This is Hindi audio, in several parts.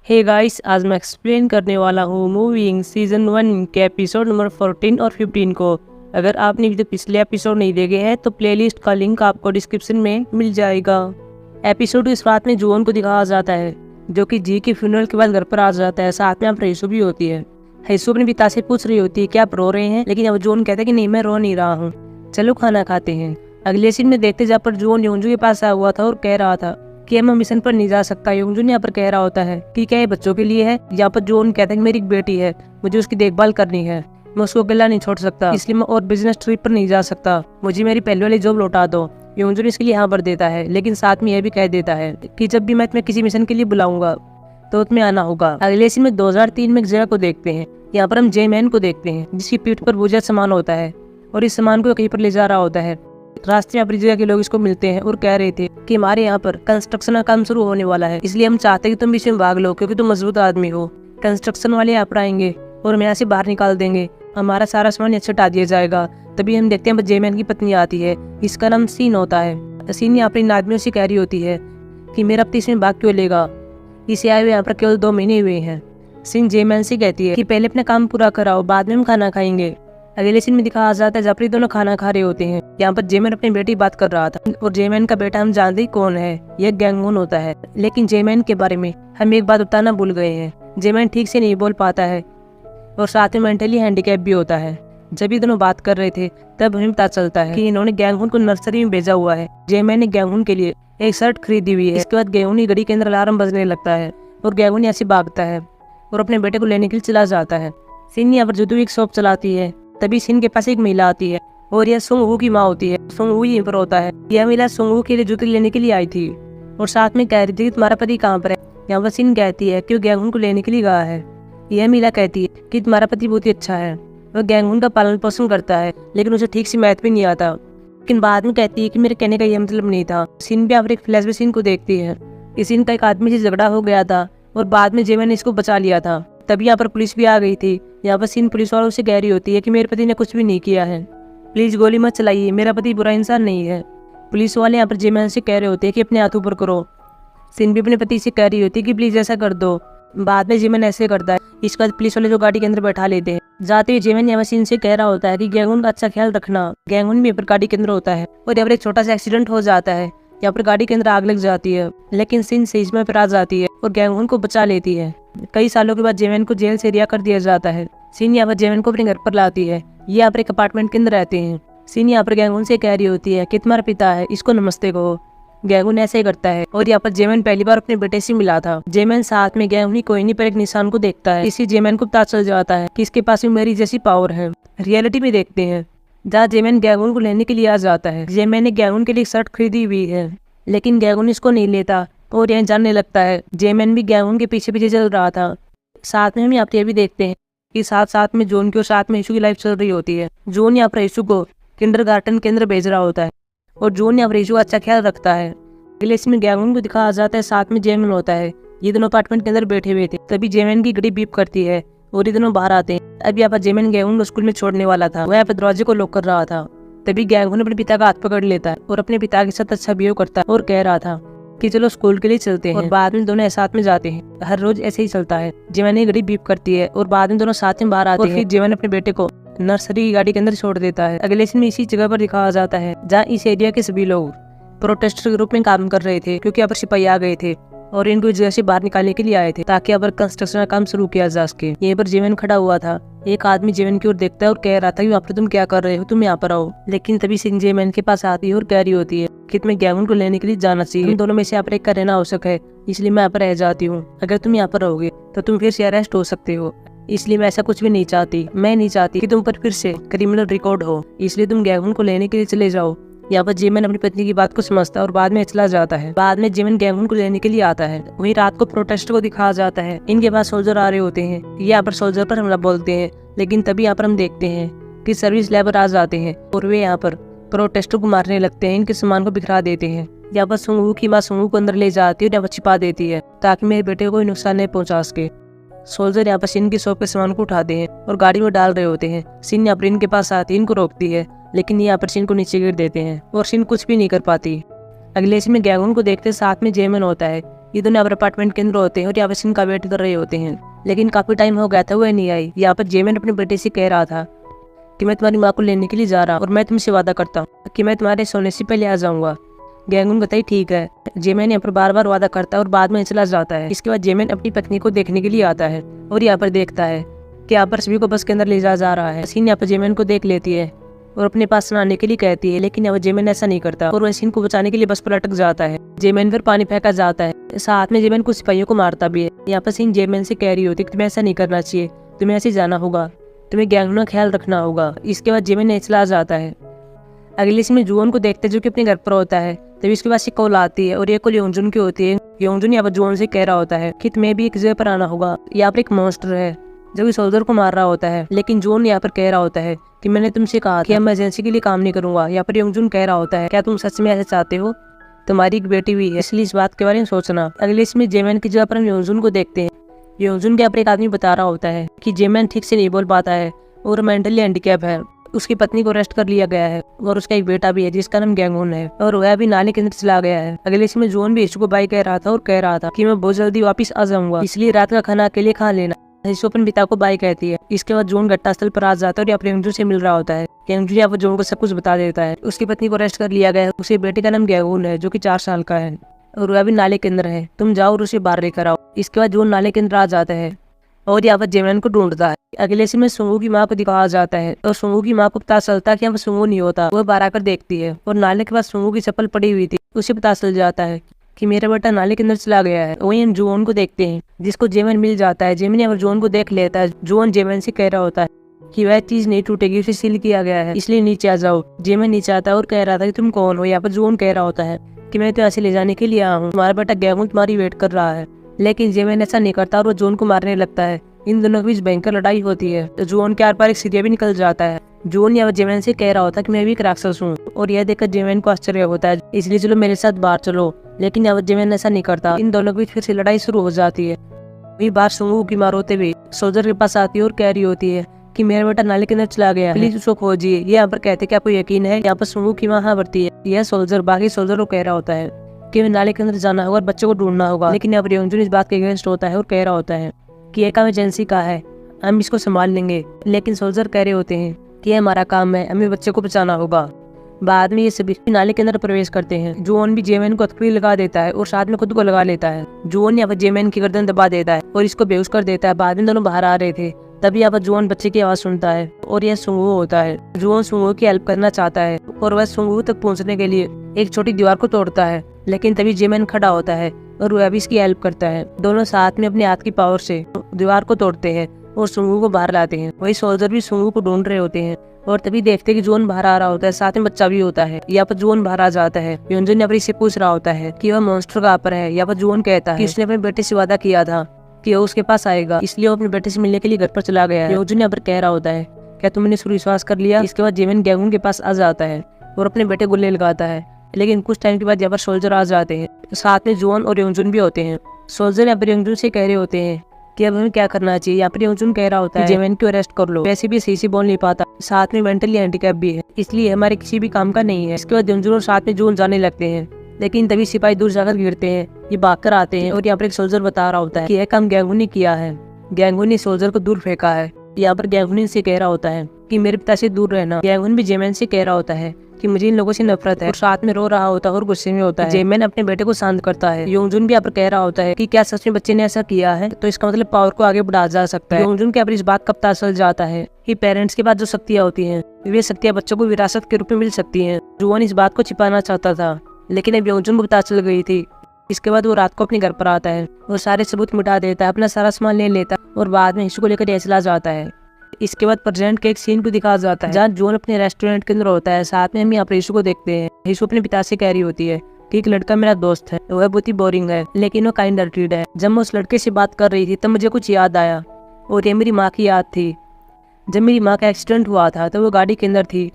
हे गाइस, आज मैं एक्सप्लेन करने वाला हूँ मूविंग सीजन 1 के एपिसोड नंबर 14 और 15 को। अगर आपने अभी तक पिछले एपिसोड नहीं देखे हैं तो प्लेलिस्ट का लिंक आपको डिस्क्रिप्शन में मिल जाएगा। एपिसोड की शुरुआत में जून को दिखाया जाता है जो कि जी के फ्यूनरल के बाद घर पर आ जाता है। साथ में आप रेसू भी होती है। रेसू अपने पिता से पूछ रही होती है कि आप रो रहे हैं, लेकिन अब जून कहता है कि नहीं, मैं रो नहीं रहा हूँ, चलो खाना खाते हैं। अगले सीन में देखते जहाँ पर जून योंजू के पास आया हुआ था और कह रहा था कि मैं मिशन पर नहीं जा सकता। योंजून यहाँ पर कह रहा होता है कि क्या ये बच्चों के लिए है। यहाँ पर जून कहता है कि मेरी एक बेटी है, मुझे उसकी देखभाल करनी है, मैं उसको अकेला नहीं छोड़ सकता, इसलिए मैं और बिजनेस ट्रिप पर नहीं जा सकता, मुझे मेरी पहले वाली जॉब लौटा दो। योंजून इसके लिए हाँ पर देता है, लेकिन साथ में यह भी कह देता है कि जब भी मैं तुम्हें किसी मिशन के लिए बुलाऊंगा तो तुम्हें आना होगा। अगले सीन में 2003 में एक जगह को देखते हैं। यहाँ पर हम जे मैन को देखते हैं जिसकी पीठ पर बोझा सामान होता है और इस सामान को कहीं पर ले जा रहा होता है। रास्ते में अपनी जगह के लोग इसको मिलते हैं और कह रहे थे कि हमारे यहाँ पर कंस्ट्रक्शन का काम शुरू होने वाला है, इसलिए हम चाहते हैं कि तुम इसमें भाग लो क्योंकि तुम मजबूत आदमी हो। कंस्ट्रक्शन वाले यहाँ पर आएंगे और हमें यहाँ से बाहर निकाल देंगे, हमारा सारा सामान अच्छा हटा दिया जाएगा। तभी हम देखते हैं जेमैन की पत्नी आती है, इसका नाम सीन होता है। सीन यहाँ पर इन आदमियों से कह रही होती है कि मेरा पति इसमें भाग क्यों लेगा, इसे आए हुए यहाँ पर केवल 2 महीने हुए हैं। सीन जेमैन से कहती है कि पहले अपना काम पूरा कराओ, बाद में हम खाना खाएंगे। अगले सीन में दिखाया जाता है जब ये दोनों खाना खा रहे होते हैं। यहाँ पर जेमैन अपनी बेटी बात कर रहा था और जेमैन का बेटा हम जानते ही कौन है, यह गैंगून होता है। लेकिन जेमैन के बारे में हम एक बात बताना भूल गए हैं, जेमैन ठीक से नहीं बोल पाता है और साथ में मेंटली हैंडीकैप भी होता है। जब ये दोनों बात कर रहे थे तब हमें पता चलता है कि इन्होंने गैंगून को नर्सरी में भेजा हुआ है। जेमैन ने गैंगून के लिए एक शर्ट खरीदी हुई है। इसके बाद गैंगून की घड़ी के अंदर अलार्म बजने लगता है और गैंगून यहाँ से भागता है और अपने बेटे को लेने के लिए चला जाता है। सिन यहाँ पर जुदू एक शॉप चलाती है। तभी सिन के पास एक महिला आती है और यह सुंगवू की माँ होती है। सुंगवू यहीं पर होता है। यह महिला सुंगवू के लिए जूते लेने के लिए आई थी और साथ में कह रही थी कि तुम्हारा पति कहाँ पर है। यहाँ पर सिन कहती है कि वो गैंगून को लेने के लिए गया है। यह महिला कहती है कि तुम्हारा पति बहुत ही अच्छा है, वह गैंगून का पालन पोषण करता है, लेकिन उसे ठीक से मैथ भी नहीं आता। लेकिन बाद में कहती है कि मेरे कहने का यह मतलब नहीं था। सिन भी यहाँ पर एक फ्लैशबैक सीन को देखती है। इस सीन का एक आदमी से झगड़ा हो गया था और बाद में जेमैन ने इसको बचा लिया था। तभी यहाँ पर पुलिस भी आ गई थी। यहाँ पर सीन पुलिस वालों से कह रही होती है कि मेरे पति ने कुछ भी नहीं किया है, प्लीज गोली मत चलाइए, मेरा पति बुरा इंसान नहीं है। पुलिस वाले यहाँ पर जेमैन से कह रहे होते हैं कि अपने हाथ ऊपर करो। सीन भी अपने पति से कह रही होती है कि प्लीज ऐसा कर दो। बाद में जेमैन ऐसे करता है। इसके बाद पुलिस वाले जो गाड़ी के अंदर बैठा लेते हैं। जाते हुए जेमैन यहाँ सीन से कह रहा होता है कि गैंगून का अच्छा ख्याल रखना। गैंगून भी यहाँ पर गाड़ी के अंदर होता है और यहाँ पर एक छोटा सा एक्सीडेंट हो जाता है। यहाँ पर गाड़ी के अंदर आग लग जाती है, लेकिन सिन से इसमें पर आ जाती है और गैंगून को बचा लेती है। कई सालों के बाद जेमैन को जेल से रिहा कर दिया जाता है। सिन यहाँ पर जेमैन को अपने घर पर लाती है। ये यहाँ पर एक अपार्टमेंट के अंदर रहते हैं। सिन यहाँ पर गैंगून से कह रही होती है कि तुम्हारा पिता है, इसको नमस्ते कहो। गैंगून ऐसे ही करता है और यहाँ पर जेमैन पहली बार अपने बेटे से मिला था। जेमैन साथ में गैंगून की कोई नहीं पर एक निशान को देखता है। इसी जेमैन को पता चल जाता है कि इसके पास भी मेरी जैसी पावर है। रियलिटी में देखते हैं जहाँ जेमैन गैंगून को लेने के लिए आ जाता है। जेमैन ने गैंगून के लिए शर्ट खरीदी हुई है, लेकिन गैंगून इसको नहीं लेता और यह जानने लगता है। जेमैन भी गैंगून के पीछे पीछे चल रहा था। साथ में हम यहाँ पर यह भी देखते हैं कि साथ साथ में जून के साथ में यीशु की लाइफ चल रही होती है। जून यहाँ पर यीशु को किंडरगार्टन के अंदर भेज रहा होता है और जून यहाँ पर यीशु का अच्छा ख्याल रखता है। अगले इसमें गैंगून को दिखाया जाता है, साथ में जेमैन होता है। ये दोनों अपार्टमेंट के अंदर बैठे हुए थे। तभी जेमैन की घड़ी बीप करती है और ये दोनों बाहर आते हैं। अब यहाँ पर जेमैन गैंगून को स्कूल में छोड़ने वाला था, वह यहाँ पर दरवाजे को लॉक कर रहा था। तभी गैंगून अपने पिता का हाथ पकड़ लेता है और अपने पिता के साथ अच्छा बिहेव करता है और कह रहा था कि चलो स्कूल के लिए चलते हैं। और बाद में दोनों साथ में जाते हैं। हर रोज ऐसे ही चलता है। जेमैन की घड़ी बीप करती है और बाद में दोनों साथ में बाहर आते हैं। फिर जेमैन अपने बेटे को नर्सरी की गाड़ी के अंदर छोड़ देता है। अगले सीन में इसी जगह पर दिखाया जाता है जहाँ इस एरिया के सभी लोग प्रोटेस्टर के रूप में काम कर रहे थे, क्योंकि यहाँ पर सिपाही आ गए थे और इनको इस जगह से बाहर निकालने के लिए आए थे ताकि यहाँ पर कंस्ट्रक्शन का काम शुरू किया जा सके। यहीं पर जेमैन खड़ा हुआ था। एक आदमी जेमैन की ओर देखता है और कह रहा था कि वहाँ पर तुम क्या कर रहे हो, तुम यहाँ पर आओ। लेकिन तभी सिन जेमैन के पास आती है और कह रही होती है कि तुम्हें गैंगून को लेने के लिए जाना चाहिए, तुम दोनों में से यहाँ पर एक का रहना आवश्यक है, इसलिए मैं यहाँ पर रह जाती हूँ। अगर तुम यहाँ पर रहोगे तो तुम फिर से अरेस्ट हो सकते हो, इसलिए मैं ऐसा कुछ भी नहीं चाहती। मैं नहीं चाहती कि तुम पर फिर से क्रिमिनल रिकॉर्ड हो, इसलिए तुम गैंगून को लेने के लिए चले जाओ। यहाँ पर जेमैन अपनी पत्नी की बात को समझता है और बाद में चला जाता है। बाद में जेमैन गैंगून को लेने के लिए आता है। वहीं रात को प्रोटेस्ट को दिखाया जाता है। इनके पास सोल्जर आ रहे होते हैं। ये यहाँ पर सोल्जर पर हमला बोलते हैं, लेकिन तभी यहाँ पर हम देखते हैं कि सर्विस लेबर आ जाते हैं और वे यहाँ पर प्रोटेस्टर को मारने लगते हैं, इनके सामान को बिखरा देते हैं। यहाँ पर सुंगवू की माँ सुंगवू को अंदर ले जाती है और यहाँ पर छिपा देती है ताकि मेरे बेटे को कोई नुकसान नहीं पहुंचा सके। सोल्जर यहाँ पर सिन की शॉप के सामान को उठाते हैं और गाड़ी में डाल रहे होते हैं। सिन यहाँ पर इनके पास आती है, इनको रोकती है, लेकिन यहाँ पर सिन को नीचे गिर देते हैं और सिन कुछ भी नहीं कर पाती। अगले सीन में गैंगून को देखते साथ में जेमैन होता है। ये दोनों यहाँ पर अपार्टमेंट के अंदर होते हैं और यहाँ पर सिन का वेट कर रहे होते हैं, लेकिन काफी टाइम हो गया था वो नहीं आई। यहाँ पर जेमिन अपने बेटे से कह रहा था कि मैं तुम्हारी माँ को लेने के लिए जा रहा हूँ और मैं तुमसे वादा करता हूँ कि मैं तुम्हारे सोने से पहले आ जाऊंगा। गैंगुन बताई ठीक है। जेमिन यहाँ पर बार बार वादा करता है और बाद में चला जाता है। इसके बाद जेमिन अपनी पत्नी को देखने के लिए आता है और यहाँ पर देखता है कि यहाँ पर सभी को बस के अंदर ले जा रहा है। सीन यहाँ पर जेमिन को देख लेती है और अपने पास आने के लिए कहती है, लेकिन यहाँ पर जेमिन ऐसा नहीं करता और वह सीन को बचाने के लिए बस पर अटक जाता है। जेमिन पर पानी फेंका जाता है, साथ में जेमिन कुछ सिपाहियों को मारता भी है। यहाँ पर सीन जेमिन से कह रही होती है कि तुम्हें ऐसा नहीं करना चाहिए, तुम्हें ऐसे जाना होगा, तुम्हें गैंगुन का ख्याल रखना होगा। इसके बाद जेमिन चला जाता है। अगले सीन में जुओन को देखते जो कि अपने घर पर होता है, तभी उसके पास एक कॉल आती है और ये कॉल योंगजुन की होती है। योंगजुन यहाँ पर जुओन से कह रहा होता है कि तुम्हें भी एक जगह पर आना होगा, यहाँ पर एक मॉन्स्टर है जो कि सोल्जर को मार रहा होता है। लेकिन जोन यहाँ पर कह रहा होता है कि मैंने तुमसे कहा कि इमरजेंसी के लिए काम नहीं करूंगा। यहाँ पर योंगजुन कह रहा होता है क्या तुम सच में ऐसा चाहते हो, तुम्हारी एक बेटी भी है, इसलिए इस बात के बारे में सोचना। अगले इसमें जेमिन की जगह पर हम योंगजुन को देखते हैं। योंगजुन के यहाँ पर एक आदमी बता रहा होता है कि जेमिन ठीक से नहीं बोल पाता है और मेंटली हैंडीकैप है। उसकी पत्नी को अरेस्ट कर लिया गया है और उसका एक बेटा भी है जिसका नाम गैंगुन है और वह भी नाले के अंदर चला गया है। अगले इसमें जोन भी यीशु को बाय कह रहा था और कह रहा था कि मैं बहुत जल्दी वापस आ जाऊंगा, इसलिए रात का खाना अकेले खा लेना। यीशु अपने पिता को बाय कहती है। इसके बाद जोन घटनास्थल पर आ जाता है और यहाँ पर योंगजुन से मिल रहा होता है। योंगजुन यहाँ पर जोन को सब कुछ बता देता है। उसकी पत्नी को अरेस्ट कर लिया गया है, उसके बेटे का नाम गैंगुन है जो कि 4 साल का है और वह भी नाले के अंदर है, तुम जाओ और उसे बाहर लेकर आओ। इसके बाद जोन नाले के अंदर आ जाता है और यहाँ पर जेमिन को ढूंढता है। अगले सीन में सुंगू की माँ को दिखाया जाता है और सुंगू की माँ को पता चलता है कि यहाँ पर सुंगू नहीं होता। वह बाहर आकर देखती है और नाले के पास सुंगू की चप्पल पड़ी हुई थी। उसे पता चल जाता है कि मेरा बेटा नाले के अंदर चला गया है। वहीं हम जोन को देखते हैं जिसको जेमिन मिल जाता है। जेमिन यहाँ पर जोन को देख लेता है। जोन जेमिन से कह रहा होता है कि वह चीज नहीं टूटेगी, उसे सील किया गया है, इसलिए नीचे आ जाओ। जेमिन नीचे आता है और कह रहा था कि तुम कौन हो। यहाँ पर जोन कह रहा होता है कि मैं तो ऐसे ले जाने के लिए आया हूँ, तुम्हारा बेटा गैंगुन तुम्हारी वेट कर रहा है। लेकिन जेमिन ऐसा नहीं करता और वो जोन को मारने लगता है। इन दोनों के बीच भयंकर लड़ाई होती है। तो जोन के आर पार एक सीढ़िया भी निकल जाता है। जोन या जेमिन से कह रहा होता है कि मैं भी एक राक्षस हूँ और यह देखकर जेमिन को आश्चर्य होता है, इसलिए चलो मेरे साथ बाहर चलो। लेकिन यहाँ जेमिन ऐसा नहीं करता। इन दोनों के बीच फिर से लड़ाई शुरू हो जाती है। वही बार सुंगू की मार होते हुए सोल्जर के पास आती है और कह रही होती है कि मेरा बेटा नाले के अंदर चला गया, प्लीज उसको खोजिए। ये यहाँ पर कहते क्या आपको यकीन है। यहाँ पर सुंगू की माँ हाँ भरती है। यह सोल्जर बाकी सोल्जर को कह रहा होता है कि नाले के अंदर जाना होगा और बच्चे को ढूंढना होगा। लेकिन यहाँ पर योंगजुन इस बात के अगेंस्ट होता है और कह रहा होता है कि यह काम एजेंसी का है, हम इसको संभाल लेंगे। लेकिन सोल्जर कह रहे होते हैं कि यह हमारा काम है, हमें बच्चे को बचाना होगा। बाद में ये सभी नाले के अंदर प्रवेश करते हैं। जोन भी जेमिन को हथकड़ी लगा देता है और साथ में खुद को लगा लेता है। जोन यहाँ पर जेमिन की गर्दन दबा देता है और इसको बेहोश कर देता है। बाद में दोनों बाहर आ रहे थे, तभी यहाँ पर जोन बच्चे की आवाज सुनता है और यह सुंगू होता है। जोन सुंगू की हेल्प करना चाहता है और वह सुंगू तक पहुंचने के लिए एक छोटी दीवार को तोड़ता है, लेकिन तभी जेमिन खड़ा होता है और वह भी इसकी हेल्प करता है। दोनों साथ में अपने हाथ की पावर से दीवार को तोड़ते हैं और सुंगू को बाहर लाते हैं। वही सोल्जर भी सुंगू को ढूंढ रहे होते हैं और तभी देखते कि जोन बाहर आ रहा होता है, साथ में बच्चा भी होता है। यहाँ पर जोन बाहर आ जाता है। योंगजुन यहाँ पर इससे पूछ रहा होता है कि वह मॉन्स्टर कहाँ पर है। यहाँ पर जोन कहता है कि उसने अपने बेटे से वादा किया था कि वो उसके पास आएगा, इसलिए वो अपने बेटे से मिलने के लिए घर पर चला गया है। योंगजुन यहाँ पर कह रहा होता है क्या तुमने इस पर विश्वास कर लिया। इसके बाद जेमिन गैंगुन के पास आ जाता है और अपने बेटे को ले लगाता है। लेकिन कुछ टाइम के बाद यहाँ पर सोल्जर आ जाते हैं, साथ में जोन और योंगजुन भी होते हैं। सोल्जर यहाँ पर योंगजुन से कह रहे होते हैं कि अब हमें क्या करना चाहिए। यहाँ पर योंगजुन कह रहा होता है जेमिन को अरेस्ट कर लो, वैसे भी सही से बोल नहीं पाता, साथ में मेंटली हैंडीकैप भी है, इसलिए हमारे किसी भी काम का नहीं है। इसके बाद योंगजुन और साथ में जोन जाने लगते हैं, लेकिन तभी सिपाही दूर जाकर गिरते हैं। ये भागकर आते हैं और यहाँ पर एक सोल्जर बता रहा होता है कि यह काम गैंगुन ने किया है, गैंगुन ने सोल्जर को दूर फेंका है। यहाँ पर गैंगुन से कह रहा होता है कि मेरे पिता से दूर रहना। गैंगुन भी जेमिन से कह रहा होता है कि मुझे इन लोगों से नफरत है और साथ में रो रहा होता है और गुस्से में होता है। जेमिन अपने बेटे को शांत करता है। योंगजुन भी यहाँ पर कह रहा होता है कि क्या सच में बच्चे ने ऐसा किया है, तो इसका मतलब पावर को आगे बढ़ाया जा सकता है। योंगजुन के यहाँ पर इस बात का पता चल जाता है कि पेरेंट्स के पास जो शक्तियाँ होती हैं वे शक्तियाँ बच्चों को विरासत के रूप में मिल सकती हैं। जोन इस बात को छिपाना चाहता था, लेकिन अब योंगजुन को पता चल गई थी। इसके बाद वो रात को अपने घर पर आता है और सारे सबूत मिटा देता है, अपना सारा सामान ले लेता है और बाद में यीशु को लेकर चला जाता है। इसके बाद प्रेजेंट के एक सीन को दिखाया जाता है जहाँ जोन अपने रेस्टोरेंट के अंदर होता है। साथ में हम यहाँ पर यीशु को देखते हैं। यीशु अपने पिता से कह रही होती है कि एक लड़का मेरा दोस्त है, वह बहुत ही बोरिंग है, लेकिन वो काइंड हार्टेड है। जब मैं उस लड़के से बात कर रही थी तब मुझे कुछ याद आया और ये मेरी माँ की याद थी। जब मेरी माँ का एक्सीडेंट हुआ था तो वो गाड़ी के अंदर थी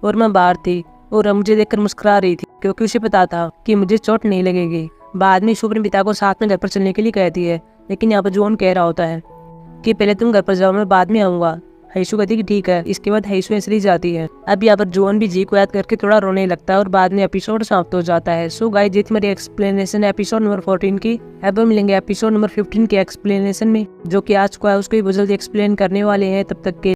और मैं बाहर थी और मुझे देखकर मुस्कुरा रही थी क्योंकि उसे पता था कि मुझे चोट नहीं लगेगी। बाद में यीशु अपने पिता को साथ में घर पर चलने के लिए कहती है, लेकिन यहाँ पर जोन कह रहा होता है कि पहले तुम घर पर जाओ, मैं बाद में आऊँगा। हैशु कहती है कि ठीक है। इसके बाद हैशु ऐसे जाती है। अब यहाँ पर जोन भी जी को याद करके थोड़ा रोने लगता है और बाद में एपिसोड समाप्त हो जाता है। सो गाइस, ये थी मेरी एक्सप्लेनेशन एपिसोड नंबर 14 की। अब हम मिलेंगे एपिसोड नंबर 15 के एक्सप्लेनेशन में, जो कि आज को है उसको भी बहुत जल्दी एक्सप्लेन करने वाले हैं। तब तक के